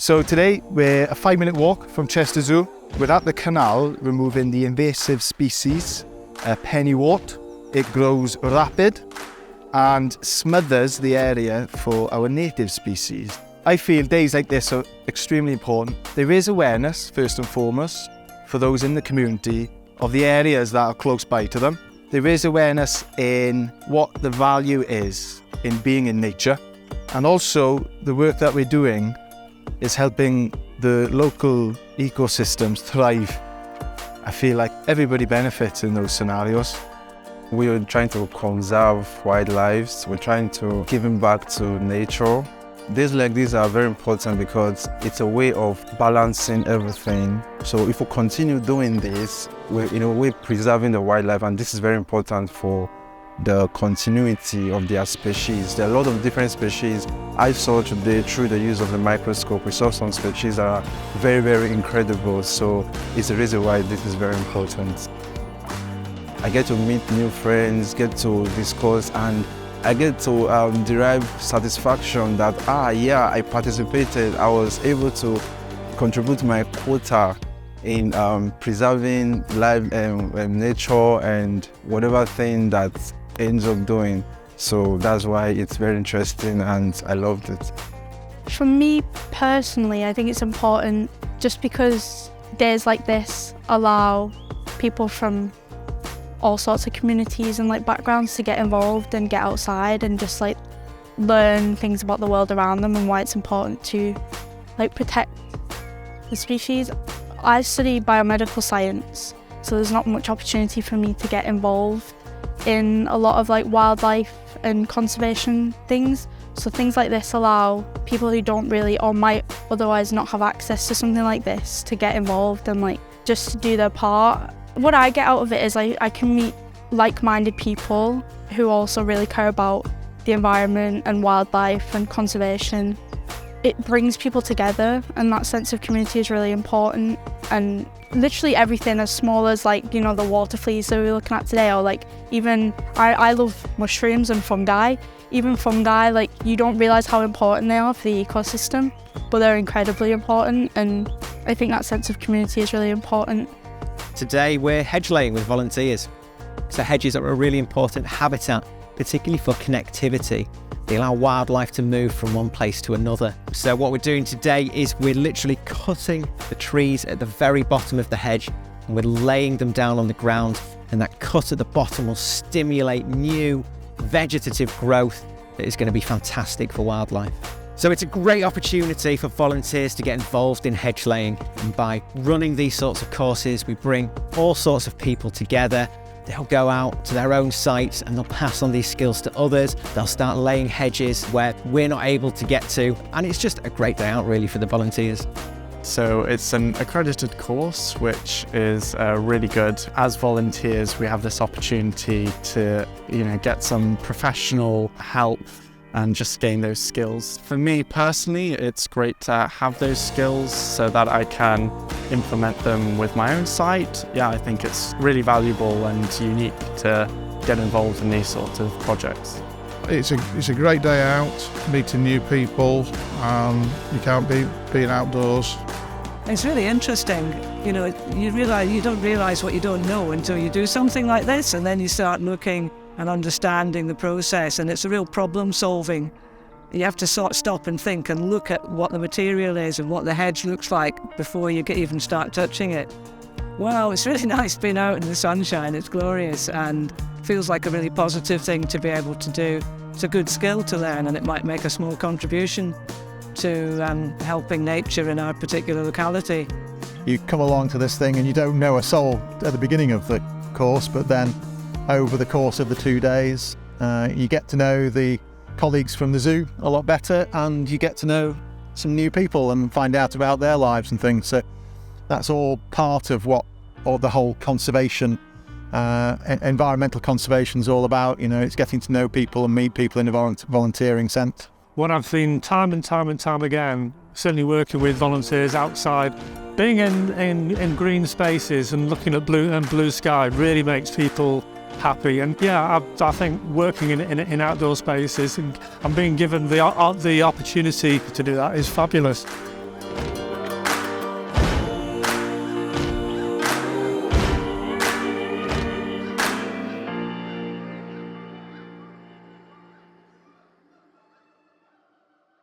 So today we're a 5-minute walk from Chester Zoo. We're at the canal removing the invasive species, pennywort. It grows rapid and smothers the area for our native species. I feel days like this are extremely important. There is awareness, first and foremost, for those in the community of the areas that are close by to them. There is awareness in what the value is in being in nature. And also the work that we're doing is helping the local ecosystems thrive. I feel like everybody benefits in those scenarios. We are trying to conserve wildlife. We're trying to give back to nature. Days like these are very important because it's a way of balancing everything. So if we continue doing this, we're preserving the wildlife, and this is very important for the continuity of their species. There are a lot of different species. I saw today through the use of the microscope, we saw some species that are very, very incredible. So it's the reason why this is very important. I get to meet new friends, get to discuss, and I get to derive satisfaction that, I participated. I was able to contribute my quota in preserving life and nature and whatever thing that ends up doing. So that's why it's very interesting and I loved it. For me personally, I think it's important just because days like this allow people from all sorts of communities and backgrounds to get involved and get outside and just learn things about the world around them and why it's important to protect the species. I study biomedical science, so there's not much opportunity for me to get involved in a lot of wildlife and conservation things. So things like this allow people who don't really or might otherwise not have access to something like this to get involved and just to do their part. What I get out of it is I can meet like-minded people who also really care about the environment and wildlife and conservation. It brings people together, and that sense of community is really important. And literally everything as small as the water fleas that we're looking at today, or even I love mushrooms and fungi. Even fungi, you don't realise how important they are for the ecosystem, but they're incredibly important, and I think that sense of community is really important. Today we're hedge laying with volunteers. So hedges are a really important habitat, particularly for connectivity. They allow wildlife to move from one place to another. So what we're doing today is we're literally cutting the trees at the very bottom of the hedge and we're laying them down on the ground, and that cut at the bottom will stimulate new vegetative growth that is going to be fantastic for wildlife. So it's a great opportunity for volunteers to get involved in hedge laying, and by running these sorts of courses we bring all sorts of people together. They'll go out to their own sites and they'll pass on these skills to others. They'll start laying hedges where we're not able to get to, and it's just a great day out really for the volunteers. So it's an accredited course, which is really good. As volunteers, we have this opportunity to, get some professional help and just gain those skills. For me personally, it's great to have those skills so that I can implement them with my own site. Yeah, I think it's really valuable and unique to get involved in these sorts of projects. It's a great day out, meeting new people. You can't beat being outdoors. It's really interesting. You don't realise what you don't know until you do something like this, and then you start looking and understanding the process, and it's a real problem solving. You have to sort of stop and think and look at what the material is and what the hedge looks like before you even start touching it. Wow, it's really nice being out in the sunshine. It's glorious and feels like a really positive thing to be able to do. It's a good skill to learn, and it might make a small contribution to helping nature in our particular locality. You come along to this thing and you don't know a soul at the beginning of the course, but then over the course of the 2 days, you get to know the colleagues from the zoo a lot better, and you get to know some new people and find out about their lives and things. So that's all part of what the whole conservation, environmental conservation is all about. It's getting to know people and meet people in a volunteering sense. What I've seen time and time again, certainly working with volunteers outside, being in green spaces and looking at blue sky really makes people happy. And yeah, I think working in outdoor spaces and being given the opportunity to do that is fabulous.